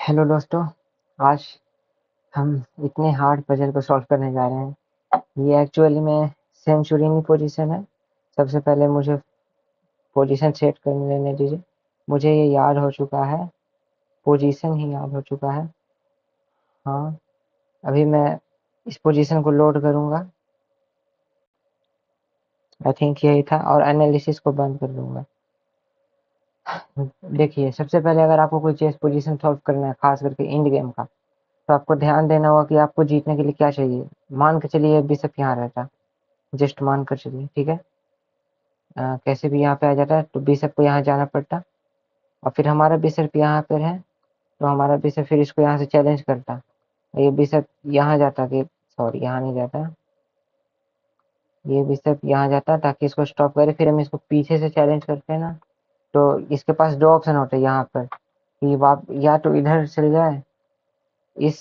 Hello दोस्तों। आज हम इतने हार्ड पजल को सॉल्व करने जा रहे हैं। ये एक्चुअली में सेंचुरियन पोजीशन है। सबसे पहले मुझे पोजीशन सेट करने लेने दीजिए। मुझे ये याद हो चुका है, पोजीशन ही याद हो चुका है। हाँ, अभी मैं इस पोजीशन को लोड करूँगा। आई थिंक यही था, और एनालिसिस को बंद कर दूंगा। देखिए, सबसे पहले अगर आपको कोई चेस पोजीशन सॉल्व करना है, खास करके इंड गेम का, तो आपको ध्यान देना होगा कि आपको जीतने के लिए क्या चाहिए। मान के चलिए बिशप यहाँ रहता, जस्ट मान कर चलिए, ठीक है। कैसे भी यहाँ पे आ जाता है तो बिशप को यहाँ जाना पड़ता, और फिर हमारा बिशप यहाँ पर है, तो हमारा बिशप फिर इसको यहाँ से चैलेंज करता। ये बिशप यहाँ जाता, कि सॉरी यहाँ नहीं जाता, ये बिशप यहाँ जाता ताकि इसको स्टॉप करे। फिर हम इसको पीछे से चैलेंज करते हैं ना, तो इसके पास दो ऑप्शन होते हैं यहाँ पर, कि वाप या तो इधर चल जाए, इस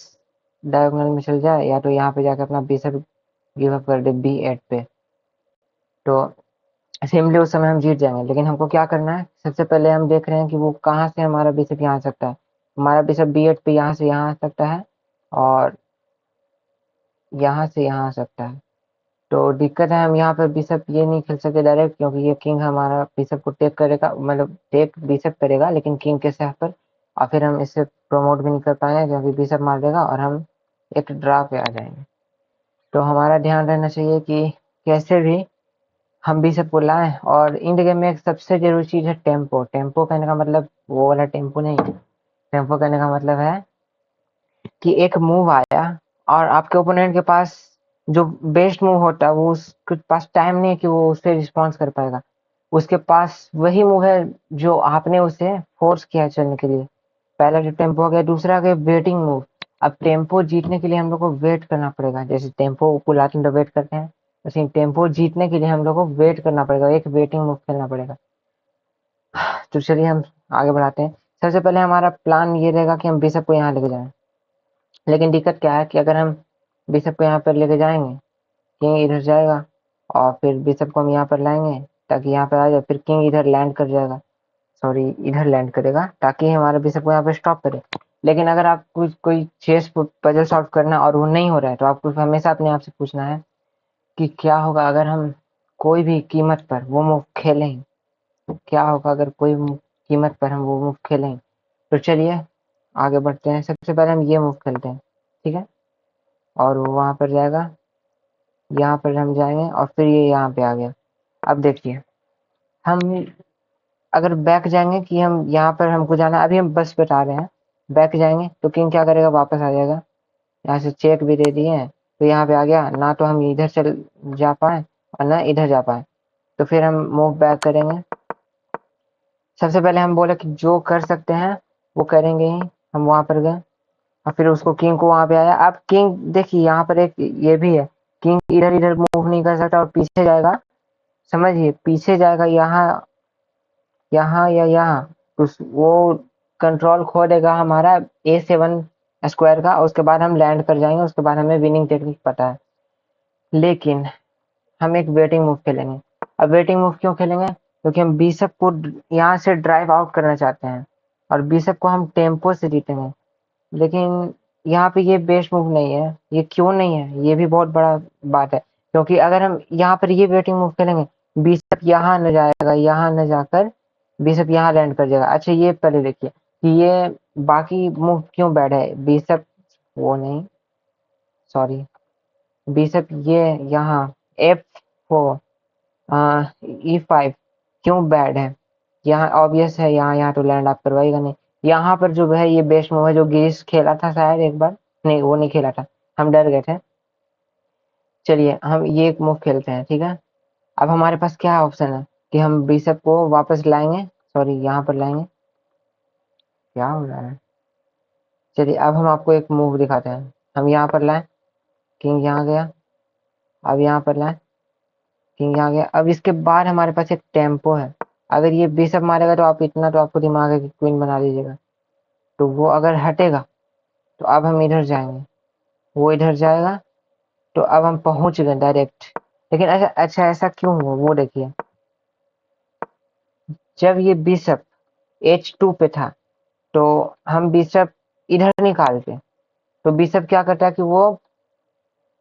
डायगोनल में चल जाए, या तो यहाँ पे जाके अपना बिशप गिव अप कर दे B8 पे। तो सिंपली उस समय हम जीत जाएंगे। लेकिन हमको क्या करना है, सबसे पहले हम देख रहे हैं कि वो कहाँ से हमारा बिशप यहाँ आ सकता है। हमारा बिशप B8 पे यहाँ से यहाँ आ सकता है, और यहाँ से यहाँ आ सकता है। तो दिक्कत है, हम यहाँ पर बिशप ये नहीं खेल सकते डायरेक्ट, क्योंकि ये किंग हमारा बिशप को टेक करेगा, मतलब टेक बिशप करेगा लेकिन किंग के साथ पर, और फिर हम इसे प्रमोट भी नहीं कर पाएंगे क्योंकि बिशप मार देगा और हम एक ड्रा पे आ जाएंगे। तो हमारा ध्यान रहना चाहिए कि कैसे भी हम बिशप को लाएं। और इंड गेम में एक सबसे जरूरी चीज है टेम्पो। टेम्पो कहने का मतलब वो वाला टेम्पो नहीं है। टेम्पो कहने का मतलब है कि एक मूव आया और आपके ओपोनेंट के पास जो बेस्ट मूव होता है, वो उसके पास टाइम नहीं है कि वो उससे रिस्पॉन्स कर पाएगा। उसके पास वही मूव है जो आपने उसे फोर्स किया है चलने के लिए। पहला जो टेम्पो हो गया, दूसरा गया वेटिंग मूव। अब टेम्पो जीतने के लिए हम लोग को वेट करना पड़ेगा। जैसे टेम्पो को लाते हैं तो वेट करते हैं, वैसे टेम्पो जीतने के लिए हम लोग को वेट करना पड़ेगा, एक वेटिंग मूव खेलना पड़ेगा। तो चलिए हम आगे बढ़ाते हैं। सबसे पहले हमारा प्लान ये रहेगा कि हम बिशप को यहाँ लेके जाएं। लेकिन दिक्कत क्या है कि अगर हम बिशप को यहाँ पर लेके जाएंगे, किंग इधर जाएगा, और फिर बिशप को हम यहाँ पर लाएंगे ताकि यहाँ पर आ जाए, फिर किंग इधर लैंड कर जाएगा, सॉरी इधर लैंड करेगा ताकि हमारे बिशप को यहाँ पे स्टॉप करे। लेकिन अगर आप कोई चेस पजल सॉल्व करना और वो नहीं हो रहा है, तो आपको हमेशा अपने आप से पूछना है कि क्या होगा अगर हम कोई भी कीमत पर वो मूव खेलें। क्या होगा अगर कोई कीमत पर हम वो मूव खेलें। तो चलिए आगे बढ़ते हैं। सबसे पहले हम ये मूव खेलते हैं, ठीक है। और वो वहां पर जाएगा, यहाँ पर हम जाएंगे, और फिर ये यहाँ पे आ गया। अब देखिए, हम अगर बैक जाएंगे कि हम यहाँ पर हमको जाना, अभी हम बस बता रहे हैं, बैक जाएंगे तो किंग क्या करेगा, वापस आ जाएगा। यहाँ से चेक भी दे दिए हैं, तो यहाँ पे आ गया ना, तो हम इधर चल जा पाए और ना इधर जा पाए। तो फिर हम मूव बैक करेंगे। सबसे पहले हम बोले कि जो कर सकते हैं वो करेंगे ही। हम वहां पर गए और फिर उसको किंग को वहां पे आया। अब किंग देखिए, यहाँ पर एक ये भी है, किंग इधर इधर मूव नहीं कर सकता और पीछे जाएगा। समझिए, पीछे जाएगा यहाँ, यहाँ या यहाँ, तो वो कंट्रोल खो देगा हमारा A7 स्क्वायर का। उसके बाद हम लैंड कर जाएंगे, उसके बाद हमें विनिंग टेक्निक पता है। लेकिन हम एक वेटिंग मूव खेलेंगे। अब वेटिंग मूव क्यों खेलेंगे, क्योंकि हम बिशप को यहाँ से ड्राइव आउट करना चाहते हैं, और बिशप को हम टेम्पो से जीतेंगे। लेकिन यहाँ पे ये बेस्ट मूव नहीं है। ये क्यों नहीं है, ये भी बहुत बड़ा बात है। क्योंकि अगर हम यहाँ पर ये वेटिंग मूव खेलेंगे, बिशप यहाँ न जाएगा, यहाँ न जाकर बिशप यहाँ लैंड कर जाएगा। अच्छा, ये पहले देखिए कि ये बाकी मूव क्यों बैड है। बिशप वो नहीं, सॉरी, बिशप ये यहाँ F4, E5 क्यों बैड है। यहाँ ऑब्वियस है, यहाँ तो लैंड आप करवाएगा नहीं। यहाँ पर जो है ये बेस्ट मूव है, जो गिरीश खेला था शायद एक बार, नहीं वो नहीं खेला था, हम डर गए थे। चलिए हम ये एक मूव खेलते हैं, ठीक है। अब हमारे पास क्या ऑप्शन है कि हम बिशप को वापस लाएंगे, सॉरी यहाँ पर लाएंगे। क्या हो रहा है, चलिए अब हम आपको एक मूव दिखाते हैं। हम यहाँ पर लाए, किंग यहाँ गया। अब यहाँ पर लाए, किंग यहाँ गया। अब इसके बाद हमारे पास एक टेम्पो है। अगर ये बिशप मारेगा तो आप इतना तो आपको दिमाग है कि क्वीन बना लीजिएगा। तो वो अगर हटेगा तो अब हम इधर जाएंगे, वो इधर जाएगा, तो अब हम पहुंच गए डायरेक्ट। लेकिन अच्छा ऐसा क्यों हुआ वो देखिए। जब ये बिशप H2 पे था, तो हम बिशप इधर निकालते, तो बिशप क्या करता है कि वो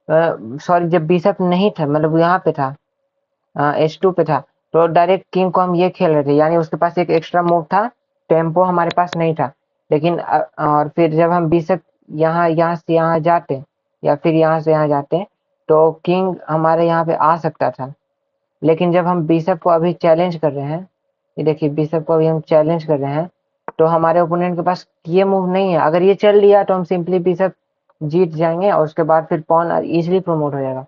सॉरी, जब बिशप नहीं था, मतलब यहाँ पे था, H2 पे था, तो डायरेक्ट किंग को हम ये खेल रहे थे, यानी उसके पास एक एक्स्ट्रा मूव था, टेम्पो हमारे पास नहीं था। लेकिन और फिर जब हम बिशप यहाँ से यहाँ जाते, या फिर यहाँ से यहाँ जाते, तो किंग हमारे यहाँ पे आ सकता था। लेकिन जब हम बिशप को अभी चैलेंज कर रहे हैं, ये देखिए बिशप को अभी हम चैलेंज कर रहे हैं, तो हमारे ओपोनेंट के पास ये मूव नहीं है। अगर ये चल लिया तो हम सिंपली बिशप जीत जाएंगे, और उसके बाद फिर पॉन इजीली प्रमोट हो जाएगा।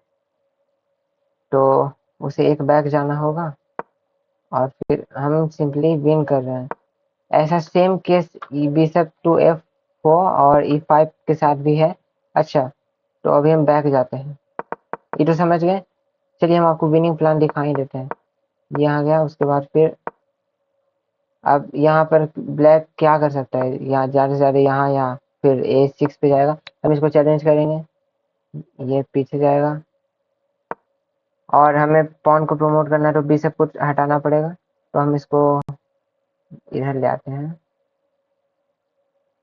तो उसे एक बैक जाना होगा, और फिर हम सिंपली विन कर रहे हैं। ऐसा same case bishop to F4 और E5 के साथ भी है। अच्छा, तो अभी हम बैक जाते हैं, ये तो समझ गए। चलिए हम आपको विनिंग प्लान दिखा ही देते हैं। ये आ गया, उसके बाद फिर अब यहाँ पर ब्लैक क्या कर सकता है, यहाँ ज़्यादा से ज़्यादा यहाँ फिर A6 पे जाएगा, हम इसको चैलेंज करेंगे, ये पीछे जाएगा, और हमें पॉन को प्रमोट करना है तो बिशप को हटाना पड़ेगा, तो हम इसको इधर ले आते हैं।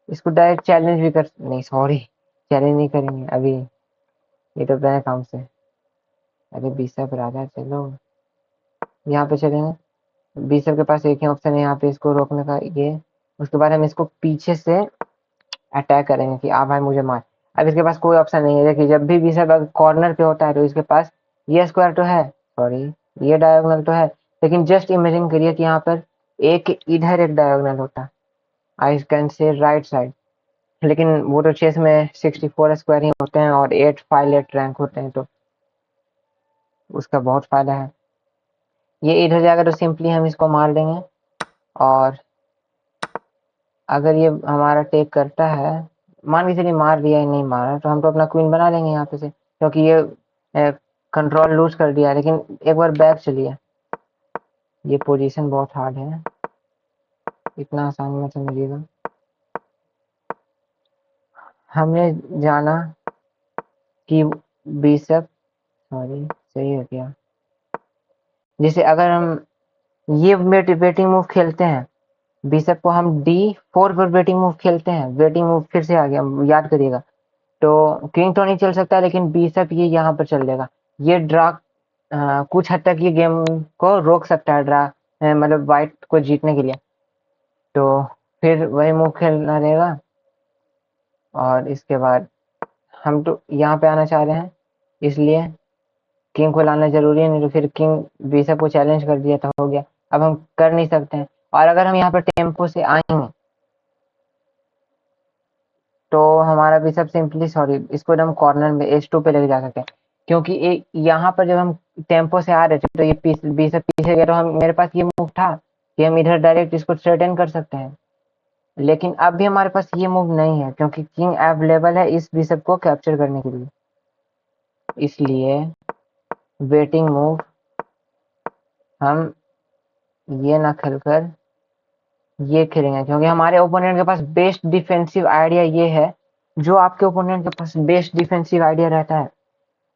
इसको डायरेक्ट चैलेंज भी कर, नहीं सॉरी, चैलेंज नहीं करेंगे अभी, ये तो बैक काम से। अरे बिशप राजा, चलो यहाँ पे चलेंगे। बिशप के पास एक ही ऑप्शन है यहाँ पे इसको रोकने का, ये। उसके बाद हम इसको पीछे से अटैक करेंगे कि आ भाई मुझे मार। अब इसके पास कोई ऑप्शन नहीं है। देखिए जब भी बिशप अगर कॉर्नर पे होता है तो इसके पास ये स्क्वायर तो है, सॉरी ये डायगोनल तो है, लेकिन जस्ट इमेजिन करिए कि यहाँ पर एक इधर एक डायगोनल होता, I can say right side. लेकिन वो तो चेस में 64 स्क्वायर ही होते हैं और 8 फाइल 8 रैंक होते हैं, तो उसका बहुत फायदा है। ये इधर जाएगा तो सिंपली हम इसको मार देंगे, और अगर ये हमारा टेक करता है, मान के चलिए मार दिया है, नहीं मारा, तो हम तो अपना क्वीन बना लेंगे यहाँ पे से, क्योंकि ये कंट्रोल लूज कर दिया। लेकिन एक बार बैक चलिए, ये पोजीशन बहुत हार्ड है, इतना आसानी में समझिएगा। हमने जाना कि बिशप, सॉरी सही है क्या, जैसे अगर हम ये वेटिंग मूव खेलते हैं, बिशप को हम D4 पर वेटिंग मूव खेलते हैं, वेटिंग मूव फिर से आ गया, याद करिएगा। तो किंग तो नहीं चल सकता, लेकिन बिशप ये यहाँ पर चल जाएगा। ये ड्रा कुछ हद तक ये गेम को रोक सकता है, ड्रा मतलब वाइट को जीतने के लिए। तो फिर वही मूव खेलना रहेगा, और इसके बाद हम तो यहाँ पे आना चाह रहे हैं, इसलिए किंग को लाना जरूरी है, नहीं तो फिर किंग बिशप को चैलेंज कर दिया तो हो गया। अब हम कर नहीं सकते हैं, और अगर हम यहाँ पर टेम्पो से आएंगे तो हमारा बिशप सिंपली, सॉरी इसको हम कॉर्नर में H2 पे लेके जा सकते हैं, क्योंकि यहाँ पर जब हम टेम्पो से आ रहे थे तो ये बिशप पीछे गया, तो हम मेरे पास ये मूव था कि हम इधर डायरेक्ट इसको थ्रेटन कर सकते हैं। लेकिन अब भी हमारे पास ये मूव नहीं है, क्योंकि किंग अवेलेबल है इस बिशप को कैप्चर करने के लिए। इसलिए वेटिंग मूव हम ये ना खेलकर ये खेलेंगे, क्योंकि हमारे ओपोनेंट के पास बेस्ट डिफेंसिव आइडिया ये है। जो आपके ओपोनेंट के पास बेस्ट डिफेंसिव आइडिया रहता है,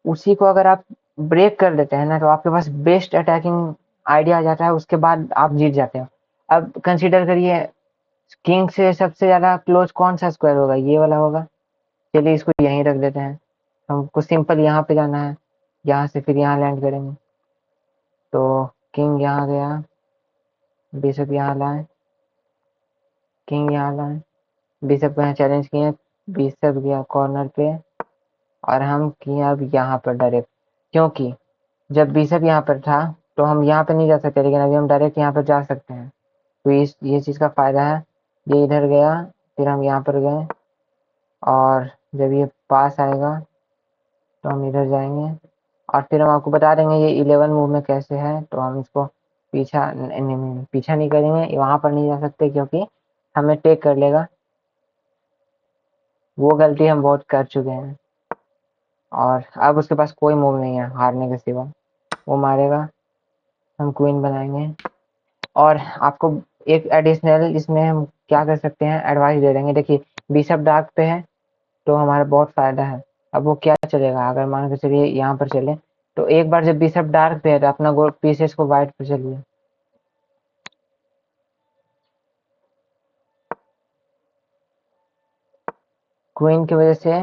उसी को अगर आप ब्रेक कर देते हैं ना, तो आपके पास बेस्ट अटैकिंग आइडिया आ जाता है, उसके बाद आप जीत जाते हो। अब कंसीडर करिए, किंग से सबसे ज्यादा क्लोज कौन सा स्क्वायर होगा, ये वाला होगा। चलिए इसको यहीं रख देते हैं, हमको सिंपल यहाँ पे जाना है, यहाँ से फिर यहाँ लैंड करेंगे। तो किंग यहाँ गया, बिशप यहाँ लाए, किंग यहाँ लाए, बिशप को यहाँ चैलेंज किए, बिशप गया कॉर्नर पे, और हम किए अब यहाँ पर डायरेक्ट, क्योंकि जब बिशप यहाँ पर था तो हम यहाँ पे नहीं जा सकते, लेकिन अभी हम डायरेक्ट यहाँ पर जा सकते हैं। तो ये चीज़ का फायदा है। ये इधर गया, फिर हम यहाँ पर गए, और जब ये पास आएगा तो हम इधर जाएंगे, और फिर हम आपको बता देंगे ये 11 मूव में कैसे है। तो हम इसको पीछा नहीं करेंगे, वहां पर नहीं जा सकते क्योंकि हमें टेक कर लेगा। वो गलती हम बहुत कर चुके हैं, और अब उसके पास कोई मूव नहीं है हारने के सिवा, वो मारेगा, हम क्वीन बनाएंगे। और आपको एक एडिशनल इसमें हम क्या कर सकते हैं, एडवाइस दे देंगे। देखिए बिशप डार्क पे है तो हमारा बहुत फायदा है। अब वो क्या चलेगा, अगर मान के चलिए यहाँ पर चले, तो एक बार जब बिशप डार्क पे है तो अपना पीसेस को वाइट पे चलिए, क्वीन की वजह से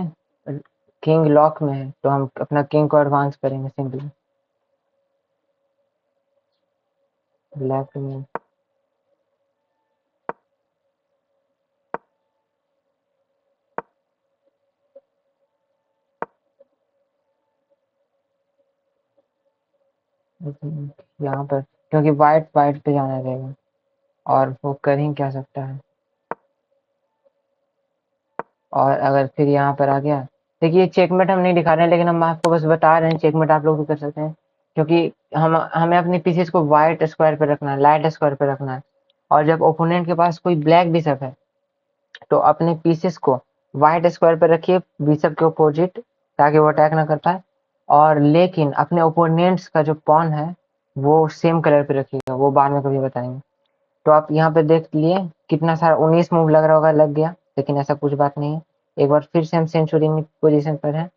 किंग लॉक में है, तो हम अपना किंग को एडवांस करेंगे सिंपली। लेफ्ट में यहाँ पर, क्योंकि वाइट वाइट पे जाना रहेगा, और वो कर ही क्या सकता है। और अगर फिर यहाँ पर आ गया, देखिए चेकमेट हम नहीं दिखा रहे हैं, लेकिन हम आपको बस बता रहे हैं चेकमेट आप लोग भी कर सकते हैं, क्योंकि हमें अपनी पीसेस को वाइट स्क्वायर पे रखना है, लाइट स्क्वायर पे रखना है। और जब ओपोनेंट के पास कोई ब्लैक बिशप है, तो अपने पीसेस को व्हाइट स्क्वायर पे रखिए बिशप के अपोजिट, ताकि वो अटैक ना कर पाए। और लेकिन अपने ओपोनेंट्स का जो पॉन है वो सेम कलर पे रखिएगा, वो बाद में कभी बताएंगे। तो आप यहाँ पे देख लिए कितना सारा 19 मूव लग रहा होगा, लग गया, लेकिन ऐसा कुछ बात नहीं है। एक बार फिर से हम सेंचुरी पोजीशन पर है।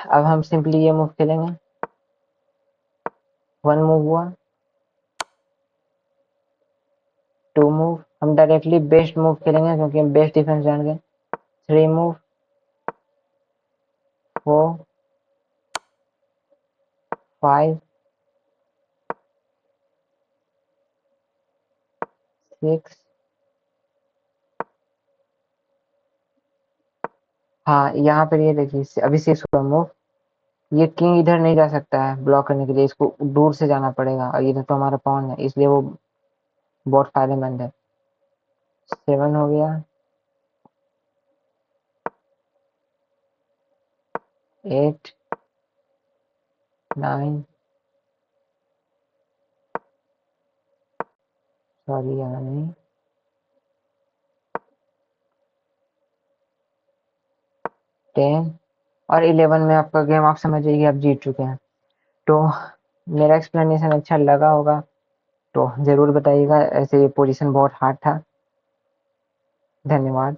अब हम सिंपली ये मूव खेलेंगे। 1 मूव हुआ, 2 मूव, हम डायरेक्टली बेस्ट मूव खेलेंगे क्योंकि हम बेस्ट डिफेंस जान गए। 3 मूव, 4, 5, 6। हाँ, यहाँ पर ये देखिए अभी 6 हुआ मूव। ये किंग इधर नहीं जा सकता है ब्लॉक करने के लिए, इसको दूर से जाना पड़ेगा, और इधर तो हमारा पॉन है, इसलिए वो बहुत फायदेमंद है। 7 हो गया, 8, 9, सॉरी यहाँ नहीं, 10 और 11 में आपका गेम आप समझ जाइए आप जीत चुके हैं। तो मेरा एक्सप्लेनेशन अच्छा लगा होगा तो जरूर बताइएगा, ऐसे ये पोजीशन बहुत हार्ड था। धन्यवाद।